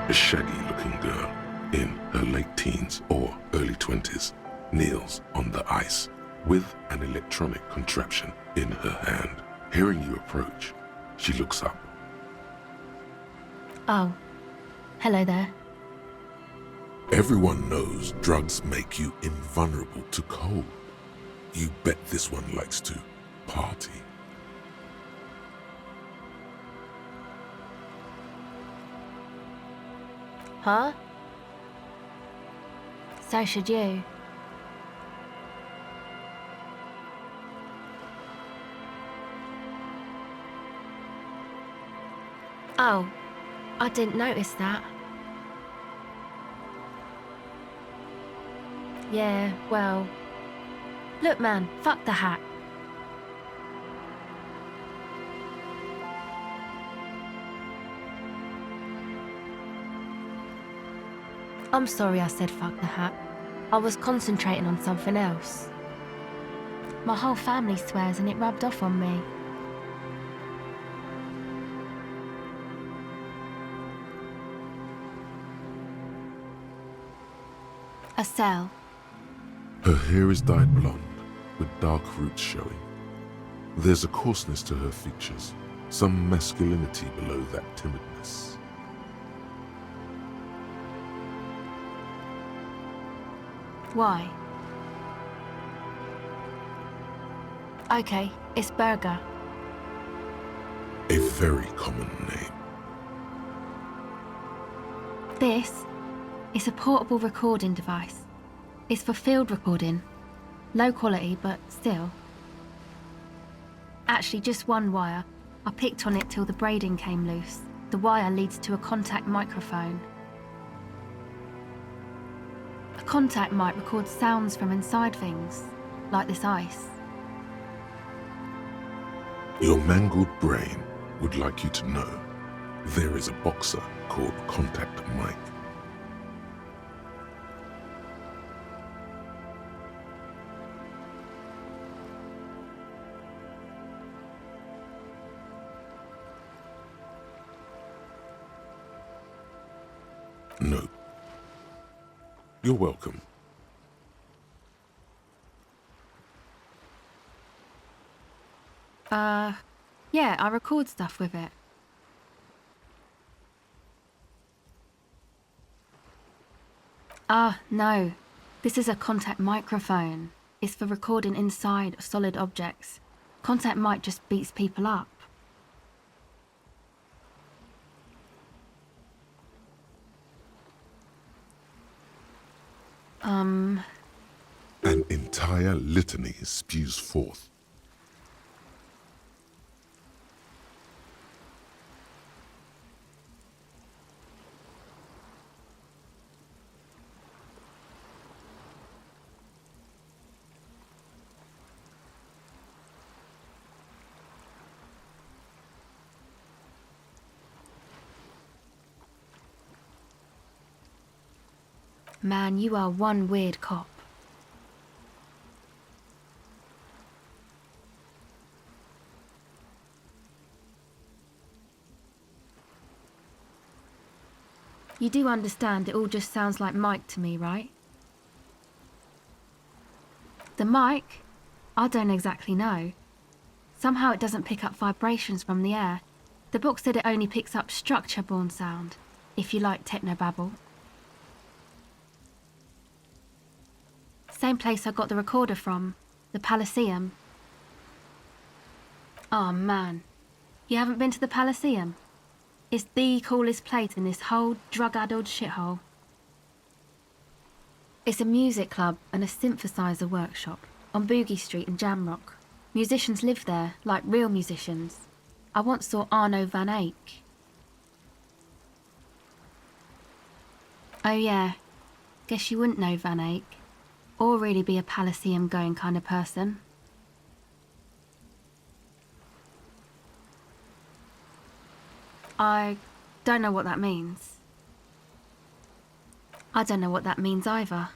A shaggy-looking girl in her late teens or early 20s kneels on the ice with an electronic contraption in her hand. Hearing you approach, she looks up. Oh, hello there. Everyone knows drugs make you invulnerable to cold. You bet this one likes to party. Huh? So should you. Oh, I didn't notice that. Yeah, well... Look man, fuck the hat. I'm sorry I said fuck the hat. I was concentrating on something else. My whole family swears and it rubbed off on me. A cell. Her hair is dyed blonde, with dark roots showing. There's a coarseness to her features, some masculinity below that timidness. Why? Okay, it's Burger. A very common name. This is a portable recording device. It's for field recording. Low quality, but still. Actually, just one wire. I picked on it till the braiding came loose. The wire leads to a contact microphone. A contact mic records sounds from inside things, like this ice. Your mangled brain would like you to know there is a boxer called Contact Mike. No. You're welcome. Yeah, I record stuff with it. No. This is a contact microphone. It's for recording inside solid objects. Contact mic just beats people up. An entire litany spews forth. Man, you are one weird cop. You do understand it all just sounds like Mike to me, right? The mic? I don't exactly know. Somehow it doesn't pick up vibrations from the air. The book said it only picks up structure-borne sound, if you like technobabble. Same place I got the recorder from, the Elysium. Oh man, you haven't been to the Elysium? It's the coolest place in this whole drug-addled shithole. It's a music club and a synthesizer workshop on Boogie Street in Jamrock. Musicians live there, like real musicians. I once saw Arno van Eyck. Oh yeah, guess you wouldn't know Van Eyck, or really be a Elysium-going kind of person. I don't know what that means. I don't know what that means either.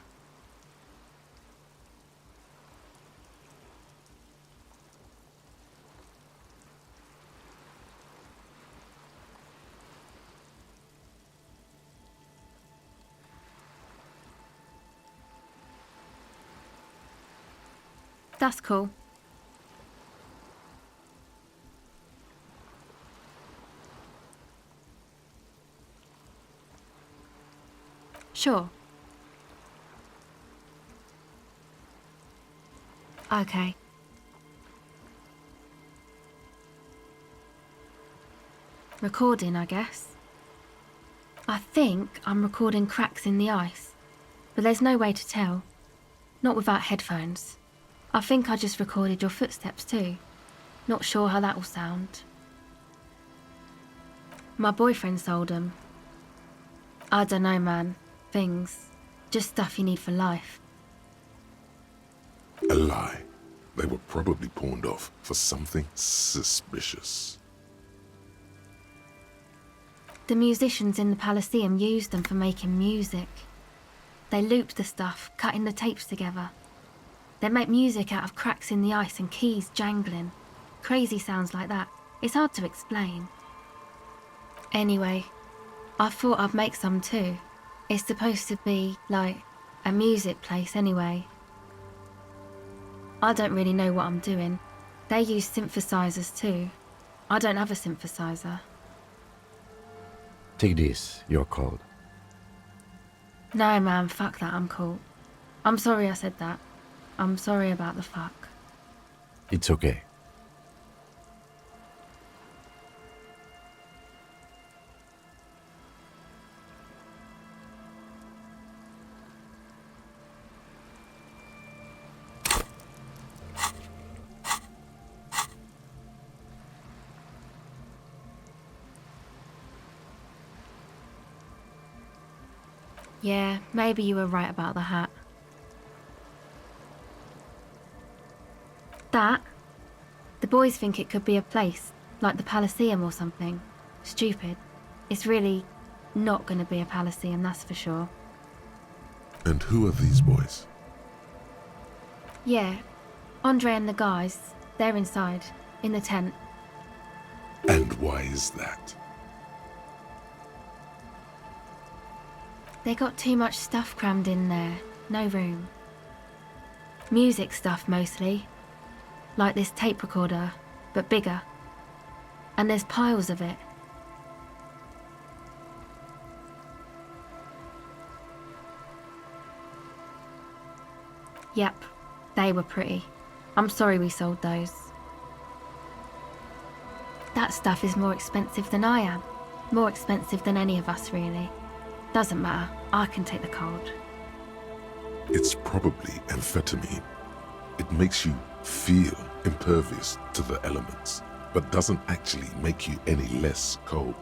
That's cool. Sure. Okay. Recording, I guess. I think I'm recording cracks in the ice, but there's no way to tell. Not without headphones. I think I just recorded your footsteps too. Not sure how that will sound. My boyfriend sold them. I don't know, man. Things. Just stuff you need for life. A lie. They were probably pawned off for something suspicious. The musicians in the Elysium used them for making music. They looped the stuff, cutting the tapes together. They make music out of cracks in the ice and keys jangling. Crazy sounds like that. It's hard to explain. Anyway, I thought I'd make some too. It's supposed to be, like, a music place anyway. I don't really know what I'm doing. They use synthesizers too. I don't have a synthesizer. Take this, you're cold. No, man, fuck that, I'm cool. I'm sorry I said that. I'm sorry about the fuck. It's okay. Yeah, maybe you were right about the hat. That? The boys think it could be a place, like the Elysium or something. Stupid. It's really not gonna be a Elysium, that's for sure. And who are these boys? Yeah, Andre and the guys, they're inside, in the tent. And why is that? They got too much stuff crammed in there, no room. Music stuff mostly. Like this tape recorder, but bigger. And there's piles of it. Yep, they were pretty. I'm sorry we sold those. That stuff is more expensive than I am. More expensive than any of us, really. Doesn't matter, I can take the cold. It's probably amphetamine. It makes you feel impervious to the elements, but doesn't actually make you any less cold.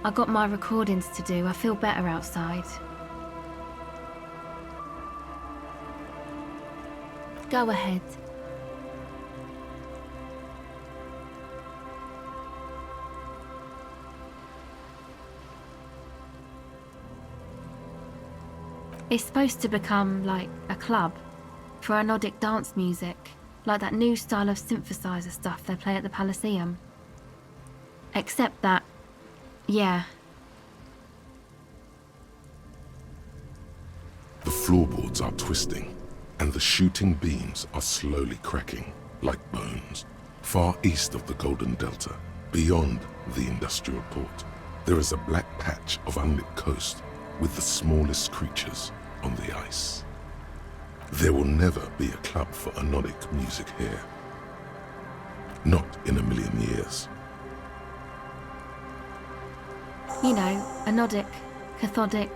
I got my recordings to do, I feel better outside. Go ahead. It's supposed to become like a club for anodic dance music, like that new style of synthesizer stuff they play at the Elysium. Except that, yeah. The floorboards are twisting, and the shooting beams are slowly cracking, like bones. Far east of the Golden Delta, beyond the industrial port, there is a black patch of unlit coast with the smallest creatures on the ice. There will never be a club for anodic music here. Not in a million years. You know, anodic, cathodic,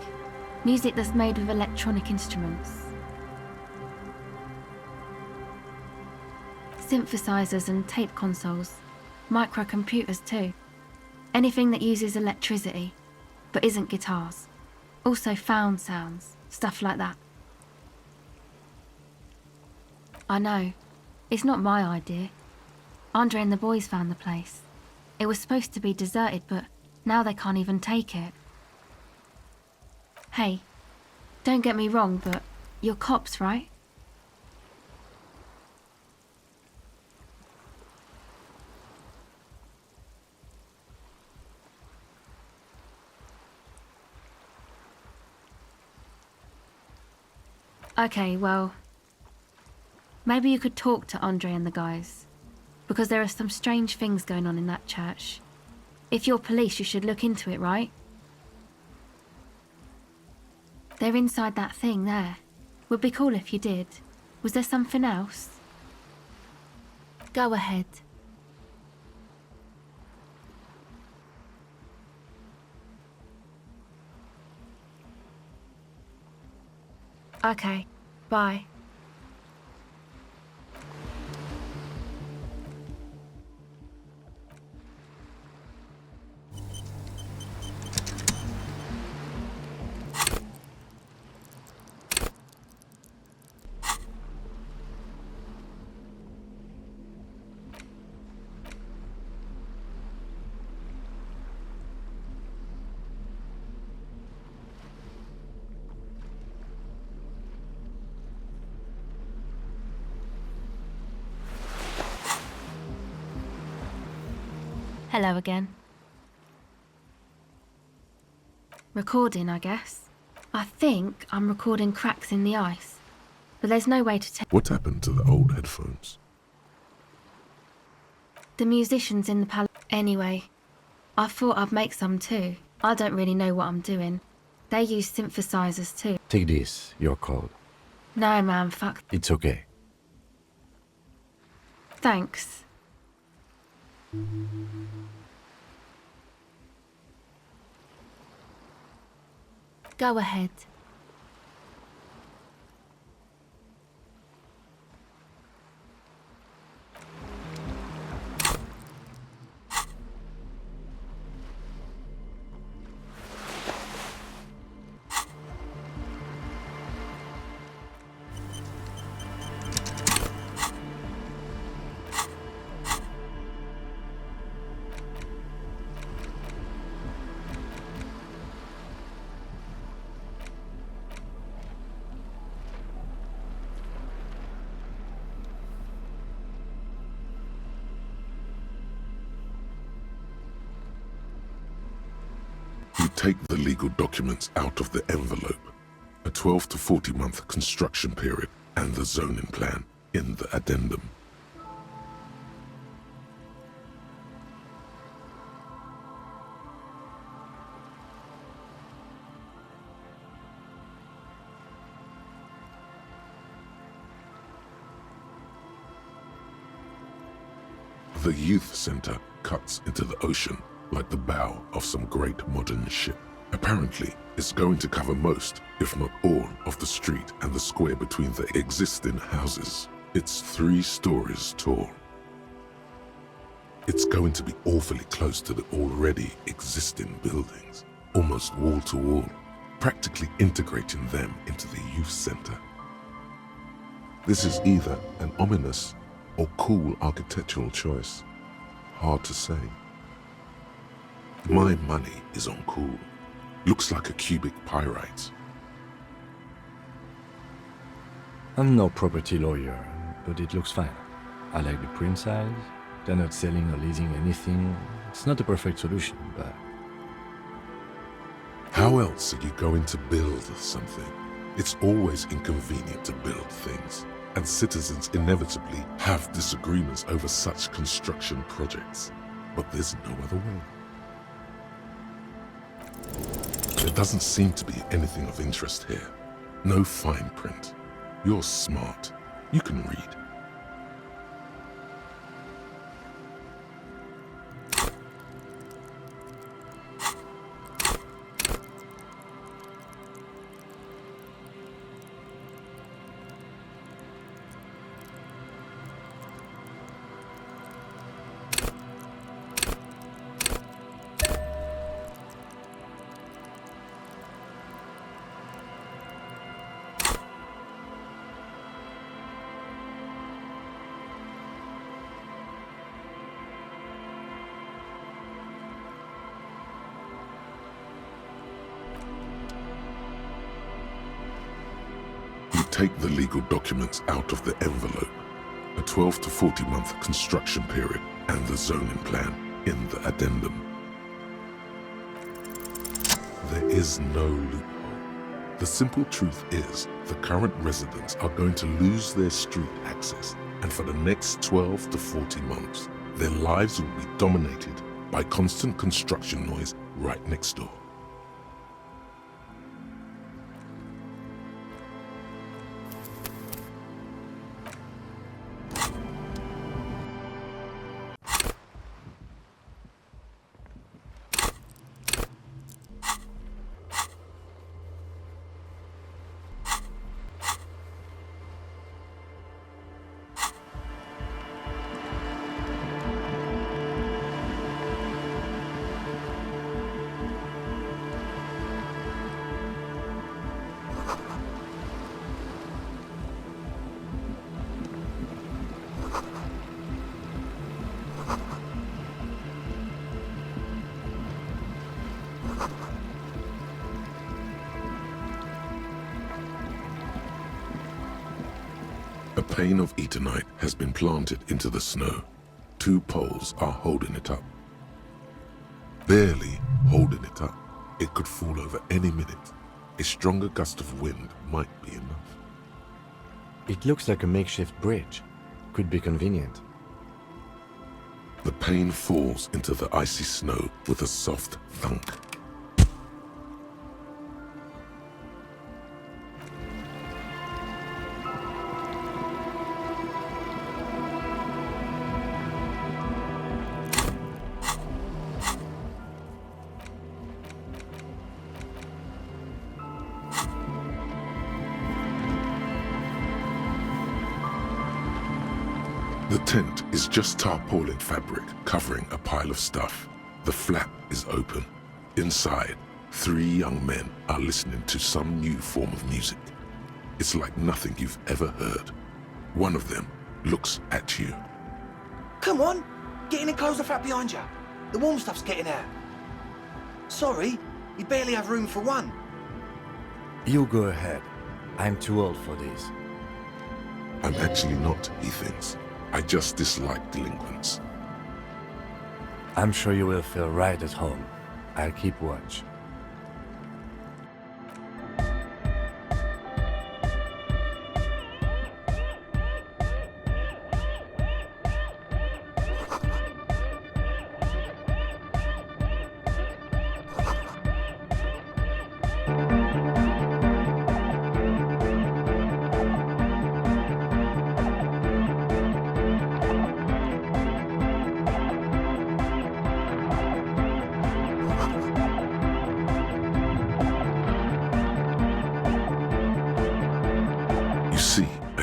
music that's made with electronic instruments. Synthesizers and tape consoles, microcomputers too. Anything that uses electricity, but isn't guitars. Also found sounds, stuff like that. I know, it's not my idea. Andre and the boys found the place. It was supposed to be deserted, but now they can't even take it. Hey, don't get me wrong, but you're cops, right? Okay, well, Maybe you could talk to Andre and the guys, because there are some strange things going on in that church. If you're police, you should look into it, right? They're inside that thing there. Would be cool if you did. Was there something else? Go ahead. Okay, bye. Hello again. Recording, I guess. I think I'm recording cracks in the ice, but there's no way to tell. What happened to the old headphones? The musicians in the palace. Anyway, I thought I'd make some too. I don't really know what I'm doing. They use synthesizers too. Take this, you're called. No, man, fuck. It's okay. Thanks. Go ahead. You take the legal documents out of the envelope, a 12 to 40 month construction period, and the zoning plan in the addendum. The youth center cuts into the ocean like the bow of some great modern ship. Apparently, it's going to cover most, if not all, of the street and the square between the existing houses. It's 3 stories tall. It's going to be awfully close to the already existing buildings, almost wall to wall, practically integrating them into the youth center. This is either an ominous or cool architectural choice. Hard to say. My money is on cool. Looks like a cubic pyrite. I'm no property lawyer, but it looks fine. I like the print size. They're not selling or leasing anything. It's not a perfect solution, but... How else are you going to build something? It's always inconvenient to build things, and citizens inevitably have disagreements over such construction projects. But there's no other way. There doesn't seem to be anything of interest here. No fine print. You're smart. You can read. Take the legal documents out of the envelope, a 12 to 40 month construction period, and the zoning plan in the addendum. There is no loophole. The simple truth is the current residents are going to lose their street access, and for the next 12 to 40 months, their lives will be dominated by constant construction noise right next door. A pane of eternite has been planted into the snow. 2 poles are holding it up. Barely holding it up. It could fall over any minute. A stronger gust of wind might be enough. It looks like a makeshift bridge. Could be convenient. The pane falls into the icy snow with a soft thunk. The tent is just tarpaulin fabric covering a pile of stuff. The flap is open. Inside, 3 young men are listening to some new form of music. It's like nothing you've ever heard. One of them looks at you. Come on, get in and close the flap behind you. The warm stuff's getting out. Sorry, we barely have room for one. You go ahead. I'm too old for this. I'm actually not, he thinks. I just dislike delinquents. I'm sure you will feel right at home. I'll keep watch.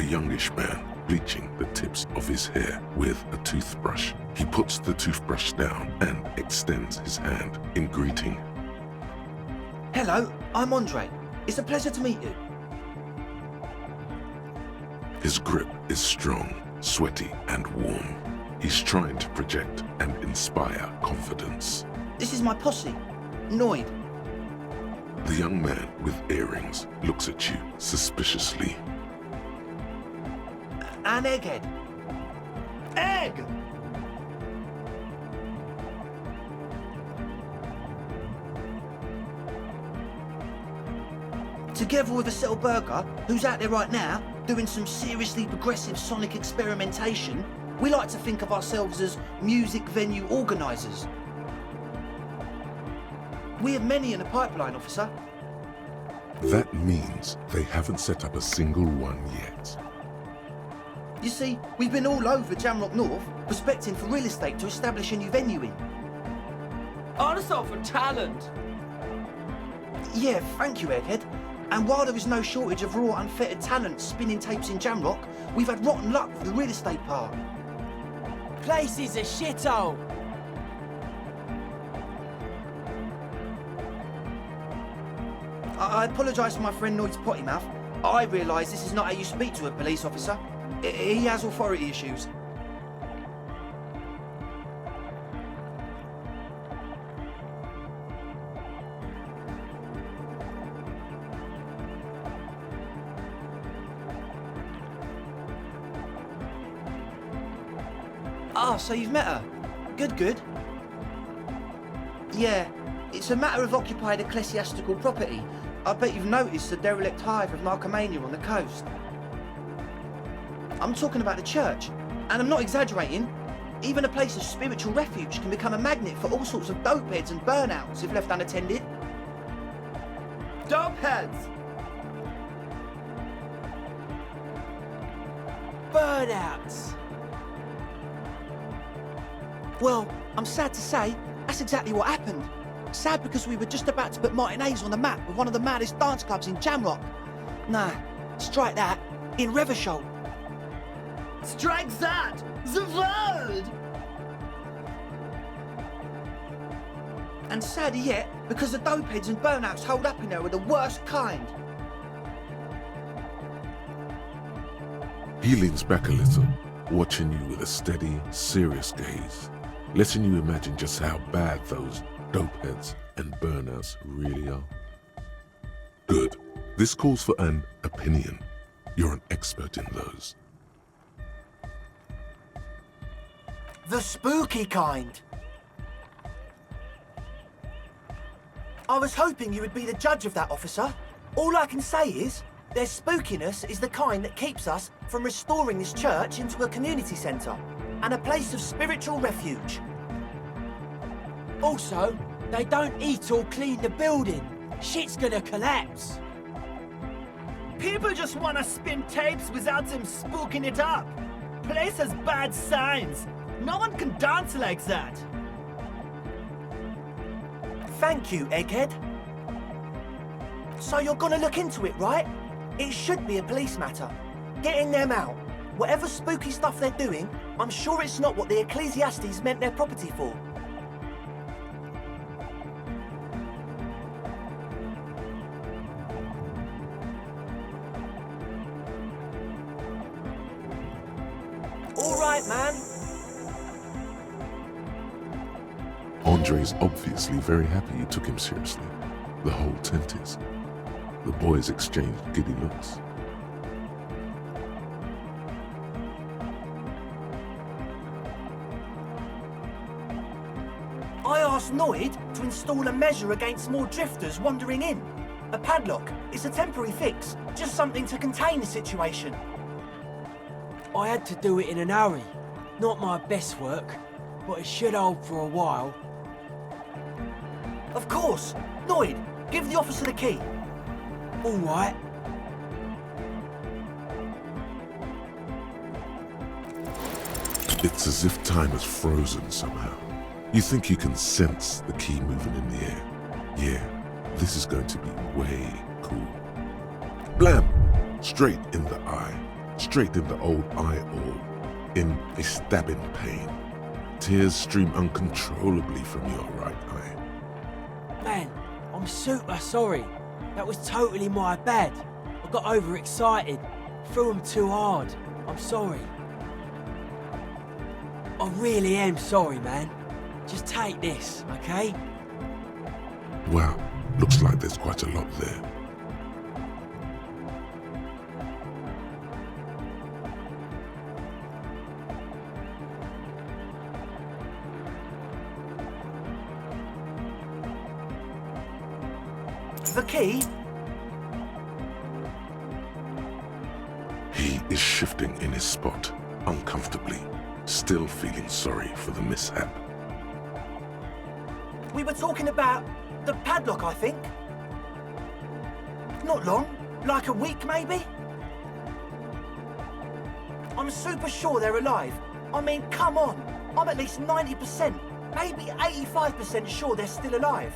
Youngish man bleaching the tips of his hair with a toothbrush. He puts the toothbrush down and extends his hand in greeting. Hello, I'm Andre. It's a pleasure to meet you. His grip is strong, sweaty and warm. He's trying to project and inspire confidence. This is my posse, Noid. The young man with earrings looks at you suspiciously. And Egghead. Egg! Together with a Settle Burger, who's out there right now, doing some seriously progressive sonic experimentation, we like to think of ourselves as music venue organisers. We have many in the pipeline, officer. That means they haven't set up a single one yet. You see, we've been all over Jamrock North, prospecting for real estate to establish a new venue in. Also for talent. Yeah, thank you, Egghead. And while there is no shortage of raw, unfettered talent spinning tapes in Jamrock, we've had rotten luck with the real estate part. Place is a shithole. I apologise for my friend Noid's potty mouth. I realise this is not how you speak to a police officer. He has authority issues. Ah, so you've met her. Good, good. Yeah, it's a matter of occupied ecclesiastical property. I bet you've noticed the derelict hive of narcomania on the coast. I'm talking about the church, and I'm not exaggerating. Even a place of spiritual refuge can become a magnet for all sorts of dopeheads and burnouts if left unattended. Dopeheads! Burnouts! Well, I'm sad to say, that's exactly what happened. Sad because we were just about to put Martinez on the map with one of the maddest dance clubs in Jamrock. Nah, strike that, in Reversholt. Strike that! The word! And sadder yet, because the dopeheads and burnouts holed up in there were the worst kind. He leans back a little, watching you with a steady, serious gaze, letting you imagine just how bad those dopeheads and burnouts really are. Good. This calls for an opinion. You're an expert in those. The spooky kind. I was hoping you would be the judge of that, officer. All I can say is, their spookiness is the kind that keeps us from restoring this church into a community centre and a place of spiritual refuge. Also, they don't eat or clean the building. Shit's gonna collapse. People just wanna spin tapes without them spooking it up. Place has bad signs. No one can dance like that. Thank you, Egghead. So you're gonna look into it, right? It should be a police matter. Getting them out. Whatever spooky stuff they're doing, I'm sure it's not what the Ecclesiastes meant their property for. All right, man. Andre's obviously very happy you took him seriously. The whole tent is. The boys exchanged giddy looks. I asked Noid to install a measure against more drifters wandering in. A padlock. It's a temporary fix. Just something to contain the situation. I had to do it in an hurry. Not my best work, but it should hold for a while. Of course. Noid, give the officer the key. All right. It's as if time has frozen somehow. You think you can sense the key moving in the air. Yeah, this is going to be way cool. Blam! Straight in the eye. Straight in the old eyeball. In a stabbing pain. Tears stream uncontrollably from your right eye. Man, I'm super sorry. That was totally my bad. I got overexcited. Threw him too hard. I'm sorry. I really am sorry, man. Just take this, okay? Wow, looks like there's quite a lot there. The key? He is shifting in his spot, uncomfortably, still feeling sorry for the mishap. We were talking about the padlock, I think. Not long, like a week maybe? I'm super sure they're alive. I mean, come on. I'm at least 90%, maybe 85% sure they're still alive.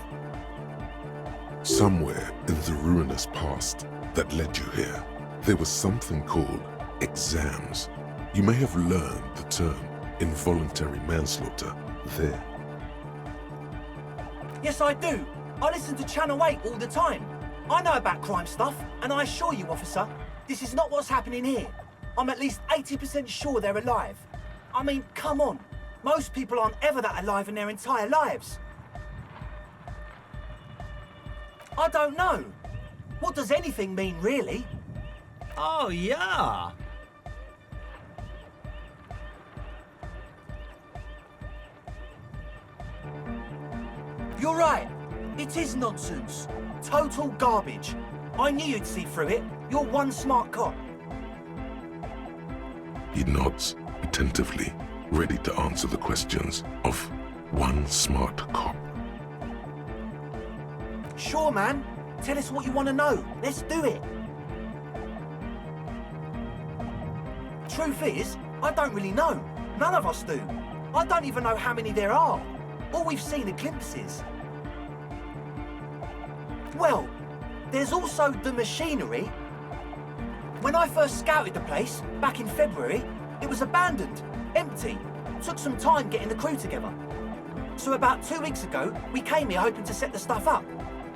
Somewhere in the ruinous past that led you here, there was something called exams. You may have learned the term involuntary manslaughter there. Yes, I do. I listen to Channel 8 all the time. I know about crime stuff, and I assure you, officer, this is not what's happening here. I'm at least 80% sure they're alive. I mean, come on. Most people aren't ever that alive in their entire lives. I don't know. What does anything mean, really? Oh, yeah. You're right. It is nonsense. total garbage. I knew you'd see through it. You're one smart cop. He nods attentively, ready to answer the questions of one smart cop. Sure, man. Tell us what you want to know. Let's do it. Truth is, I don't really know. None of us do. I don't even know how many there are. All we've seen are glimpses. Well, there's also the machinery. When I first scouted the place, back in February, it was abandoned, empty. Took some time getting the crew together. So about 2 weeks ago, we came here hoping to set the stuff up.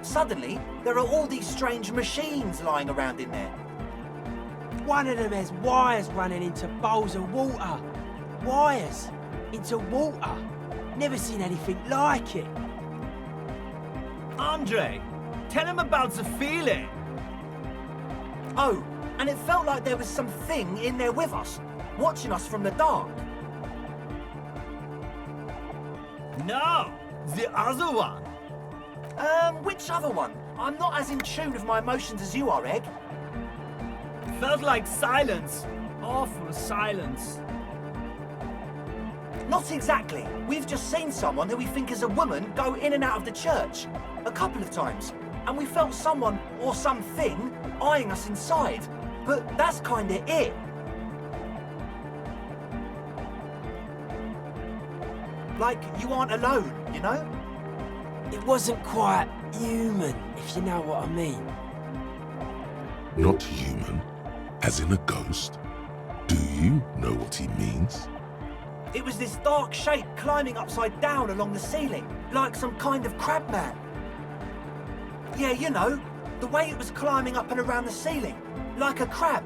Suddenly, there are all these strange machines lying around in there. One of them has wires running into bowls of water. Wires into water. Never seen anything like it. Andre, tell him about the feeling. Oh, and it felt like there was something in there with us, watching us from the dark. No, the other one. Which other one? I'm not as in tune with my emotions as you are, Egg. Felt like silence. Awful silence. Not exactly. We've just seen someone who we think is a woman go in and out of the church a couple of times. And we felt someone or something eyeing us inside. But that's kinda it. Like you aren't alone, you know? It wasn't quite human, if you know what I mean. Not human, as in a ghost? Do you know what he means? It was this dark shape climbing upside down along the ceiling, like some kind of crab man. Yeah, you know, the way it was climbing up and around the ceiling, like a crab.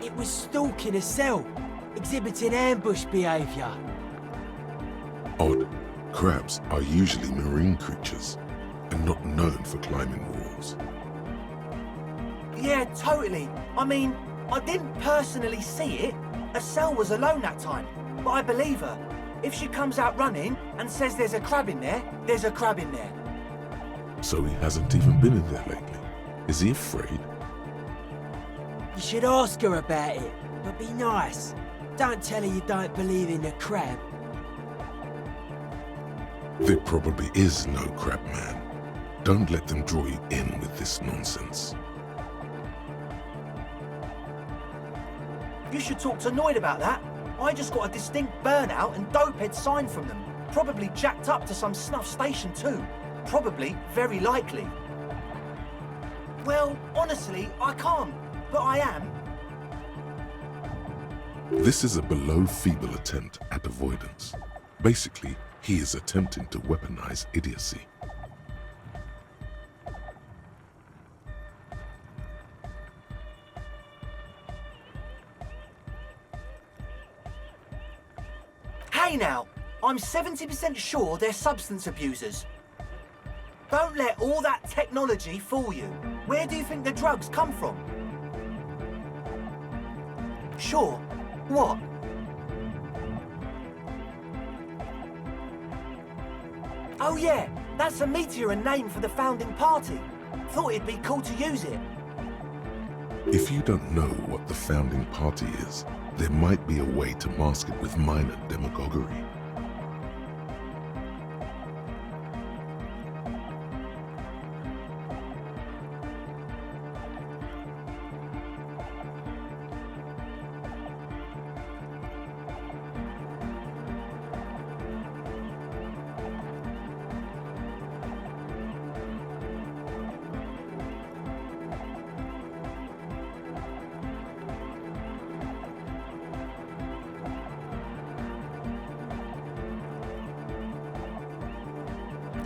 It was stalking a cell, exhibiting ambush behaviour. Odd. Crabs are usually marine creatures and not known for climbing walls. Yeah, totally. I mean, I didn't personally see it. Estelle was alone that time, but I believe her. If she comes out running and says there's a crab in there, there's a crab in there. So he hasn't even been in there lately. Is he afraid? You should ask her about it, but be nice. Don't tell her you don't believe in the crab. There probably is no crab man. Don't let them draw you in with this nonsense. You should talk to Noid about that. I just got a distinct burnout and dopehead sign from them. Probably jacked up to some snuff station too. Probably, very likely. Well, honestly, I can't, but I am. This is a below feeble attempt at avoidance. Basically, he is attempting to weaponize idiocy. Hey now, I'm 70% sure they're substance abusers. Don't let all that technology fool you. Where do you think the drugs come from? Sure. What? Oh yeah, that's a meteor and name for the founding party. Thought it'd be cool to use it. If you don't know what the founding party is, there might be a way to mask it with minor demagoguery.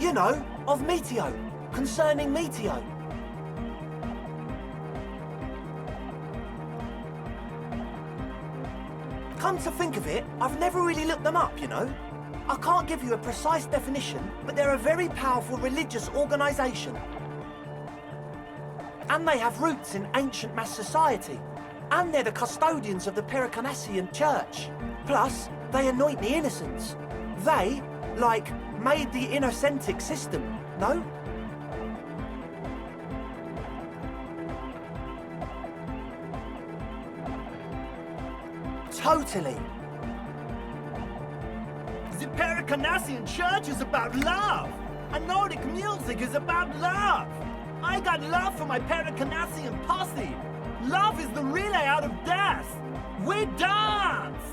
You know, of Meteo, concerning Meteo. Come to think of it, I've never really looked them up, you know. I can't give you a precise definition, but they're a very powerful religious organisation. And they have roots in ancient mass society. And they're the custodians of the Pericanassian Church. Plus, they anoint the innocents. They, like, made the innocentic system, no? Totally. The Pericarnassian church is about love. And Nordic music is about love. I got love for my Pericarnassian posse. Love is the relay out of death. We dance.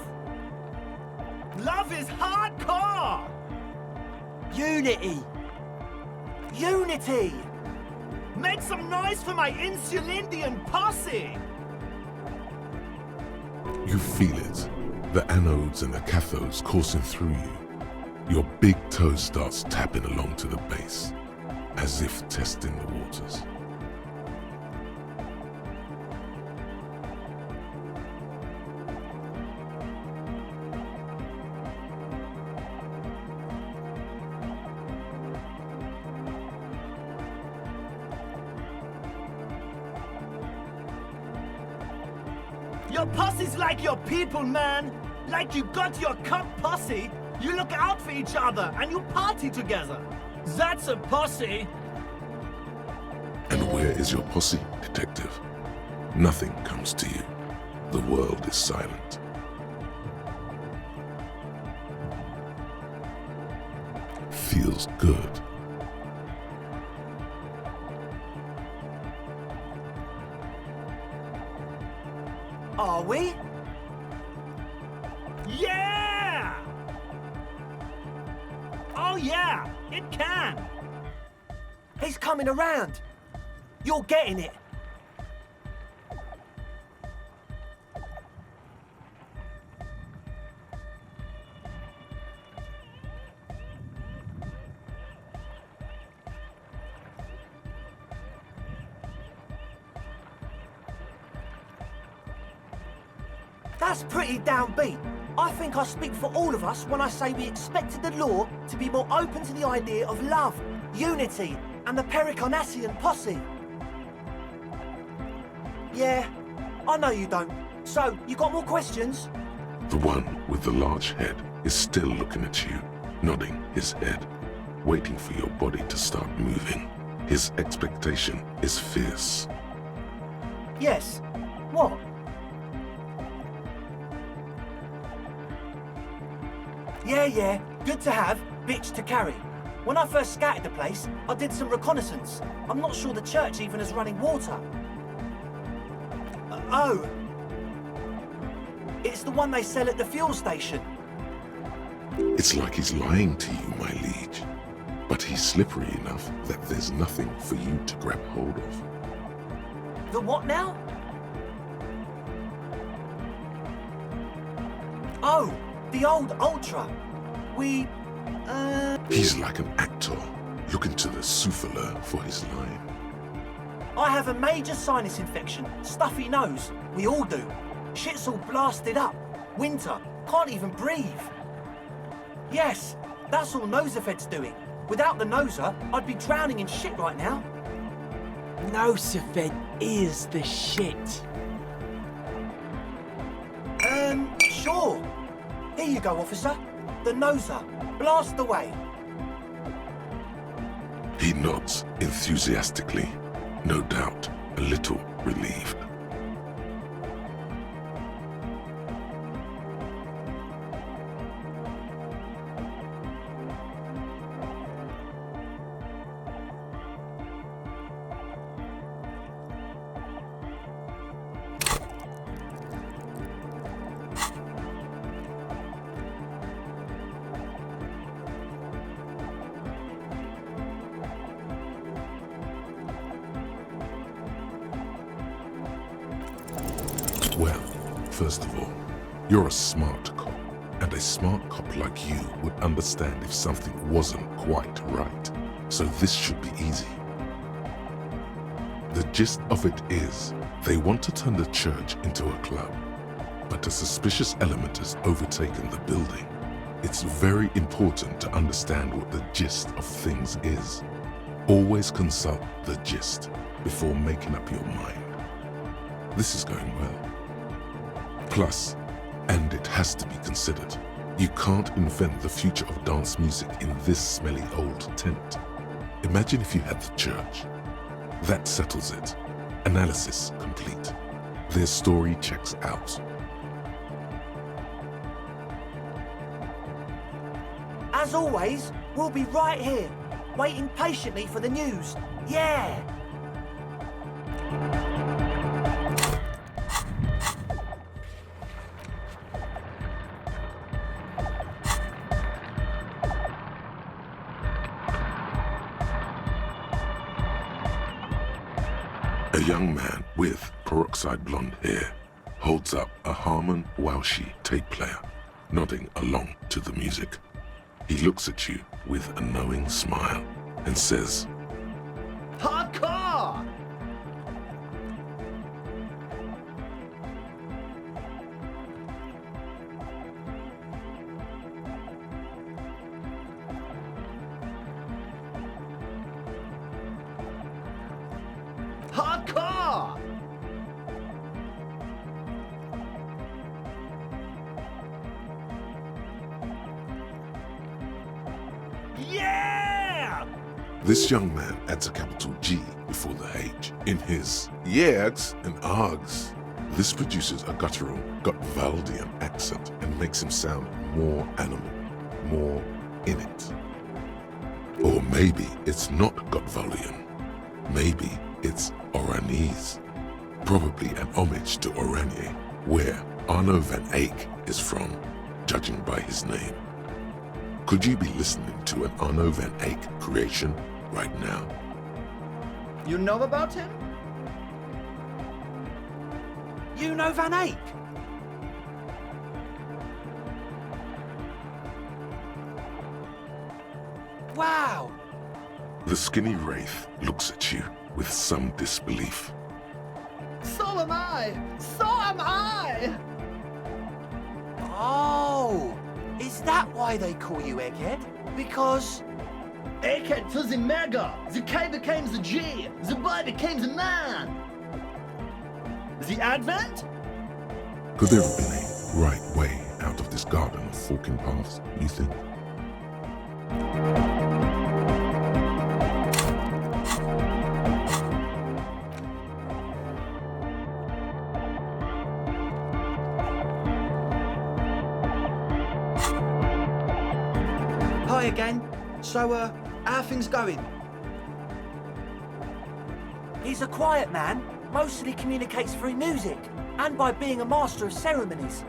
Love is hardcore. Unity. Unity. Make some noise for my Insulindian posse. You feel it, the anodes and the cathodes coursing through you. Your big toe starts tapping along to the base, as if testing the waters. Your posse's like your people, man. Like you got your cup posse. You look out for each other and you party together. That's a posse. And where is your posse, detective? Nothing comes to you. The world is silent. Feels good. Are we? Yeah! Oh yeah, it can. He's coming around. You're getting it. That's pretty downbeat. I think I speak for all of us when I say we expected the law to be more open to the idea of love, unity, and the Pericarnassian posse. Yeah, I know you don't. So, you got more questions? The one with the large head is still looking at you, nodding his head, waiting for your body to start moving. His expectation is fierce. Yes. What? Yeah, good to have, bitch to carry. When I first scouted the place, I did some reconnaissance. I'm not sure the church even has running water. Oh. It's the one they sell at the fuel station. It's like he's lying to you, my liege. But he's slippery enough that there's nothing for you to grab hold of. The what now? Oh, the old Ultra. He's like an actor, looking to the souffleur for his line. I have a major sinus infection, stuffy nose. We all do. Shit's all blasted up. Winter, can't even breathe. Yes, that's all Nosefed's doing. Without the Noser, I'd be drowning in shit right now. Nosefed is the shit. Sure. Here you go, officer. The Noser. Blast away. He nods enthusiastically, no doubt a little relieved. Well, first of all, you're a smart cop, and a smart cop like you would understand if something wasn't quite right. So this should be easy. The gist of it is, they want to turn the church into a club, but a suspicious element has overtaken the building. It's very important to understand what the gist of things is. Always consult the gist before making up your mind. This is going well. Plus, and it has to be considered, you can't invent the future of dance music in this smelly old tent. Imagine if you had the church. That settles it. Analysis complete. Their story checks out. As always, we'll be right here, waiting patiently for the news. Yeah! A young man with peroxide blonde hair holds up a Harman Welshi tape player, nodding along to the music. He looks at you with a knowing smile and says, Hardcore! Hardcore! Yeah! This young man adds a capital G before the H in his yeags and args. This produces a guttural Gotwaldian accent and makes him sound more animal, more in it. Or maybe it's not Gotwaldian. Maybe it's Oranese. Probably an homage to Oranje, where Arno van Eyck is from, judging by his name. Could you be listening to an Arno van Eyck creation right now? You know about him? You know Van Eyck? Wow! The skinny wraith looks at you with some disbelief. So am I! So am I! Oh! Is that why they call you Egghead? Because... Egghead to the mega! The K became the G! The boy became the man! The Advent? Could there have been a right way out of this garden of forking paths, you think? Hi again. So, how are things going? he's a quiet man, mostly communicates through music, and by being a master of ceremonies.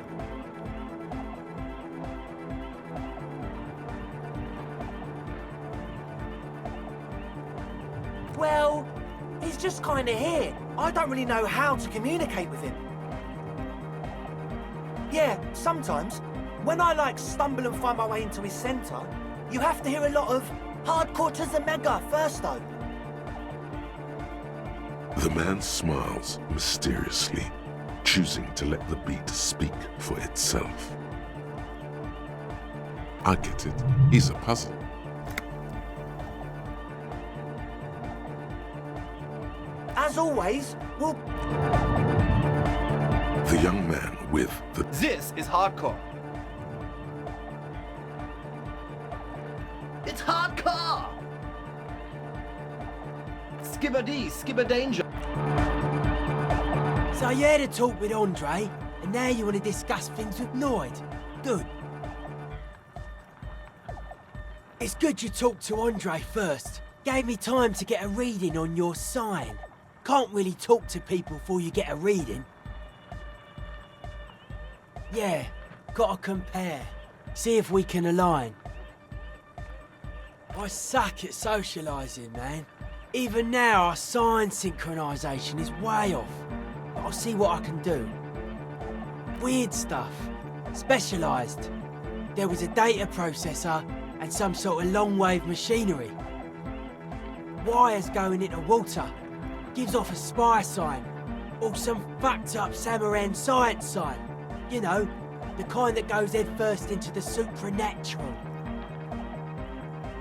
Well, he's just kinda here. I don't really know how to communicate with him. Yeah, sometimes, when I stumble and find my way into his centre, you have to hear a lot of hardcore to the mega first though. The man smiles mysteriously, choosing to let the beat speak for itself. I get it. He's a puzzle. As always, we'll... The young man with the This is hardcore. It's hardcore! Skibbity, skibberdanger. So you had a talk with Andre, and now you want to discuss things with Lloyd. Good. It's good you talked to Andre first. Gave me time to get a reading on your sign. Can't really talk to people before you get a reading. Yeah, gotta compare. See if we can align. I suck at socialising, man. Even now, our sign synchronisation is way off. But I'll see what I can do. Weird stuff. Specialised. There was a data processor and some sort of long-wave machinery. Wires going into water. Gives off a spy sign. Or some fucked-up Samaran science sign. You know, the kind that goes head first into the supernatural.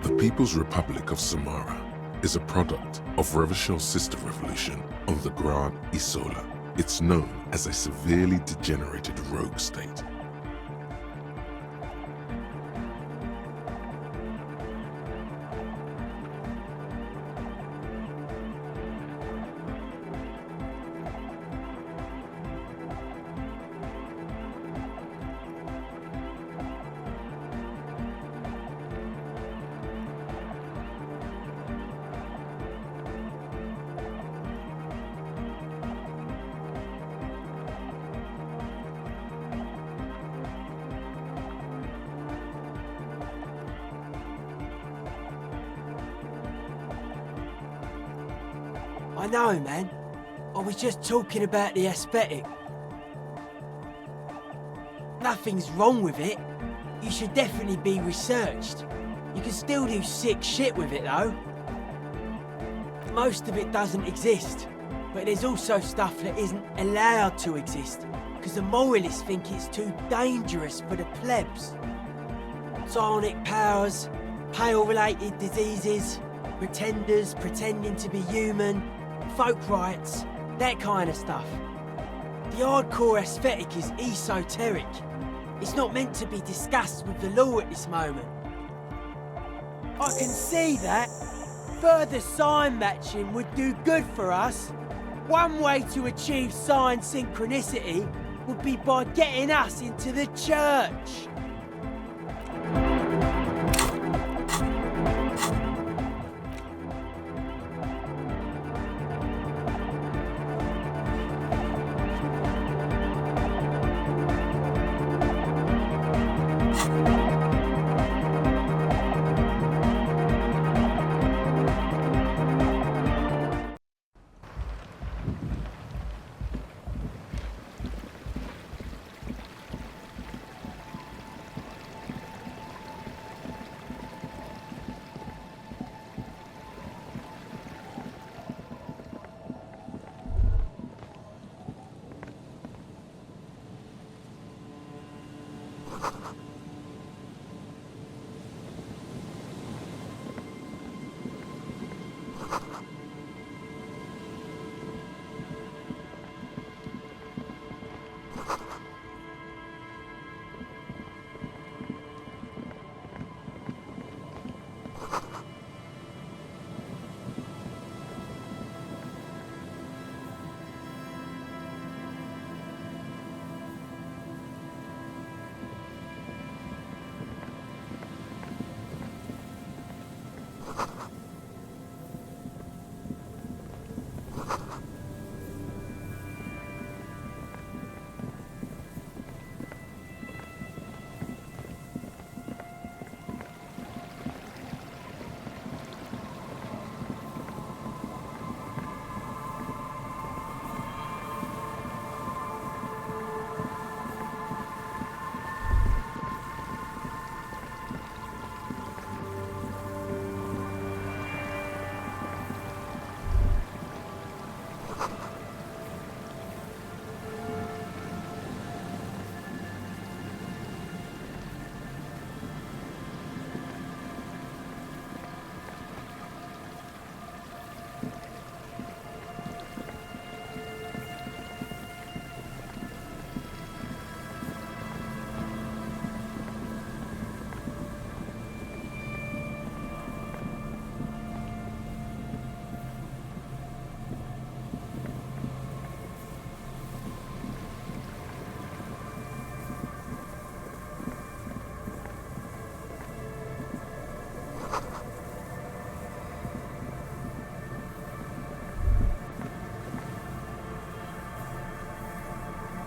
The People's Republic of Samara is a product of Revachel's sister revolution on the Grand Isola. It's known as a severely degenerated rogue state. I know, man. I was just talking about the aesthetic. Nothing's wrong with it. You should definitely be researched. You can still do sick shit with it, though. Most of it doesn't exist, but there's also stuff that isn't allowed to exist, because the moralists think it's too dangerous for the plebs. Psionic powers, pale-related diseases, pretenders pretending to be human, folk rights, that kind of stuff. The hardcore aesthetic is esoteric. It's not meant to be discussed with the law at this moment. I can see that. Further sign matching would do good for us. One way to achieve sign synchronicity would be by getting us into the church.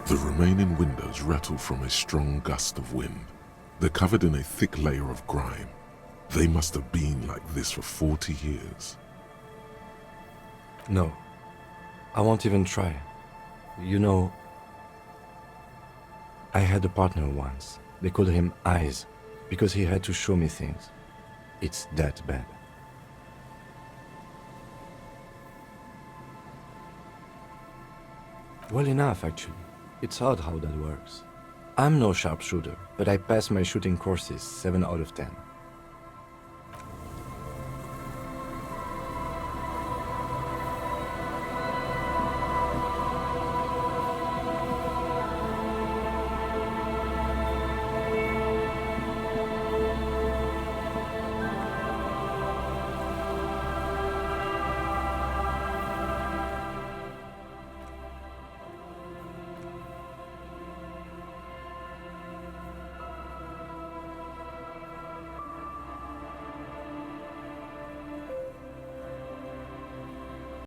The remaining windows rattle from a strong gust of wind. They're covered in a thick layer of grime. They must have been like this for 40 years. No, I won't even try. You know, I had a partner once. They called him Eyes, because he had to show me things. It's that bad. Well enough, actually. It's odd how that works. I'm no sharpshooter, but I passed my shooting courses 7 out of 10.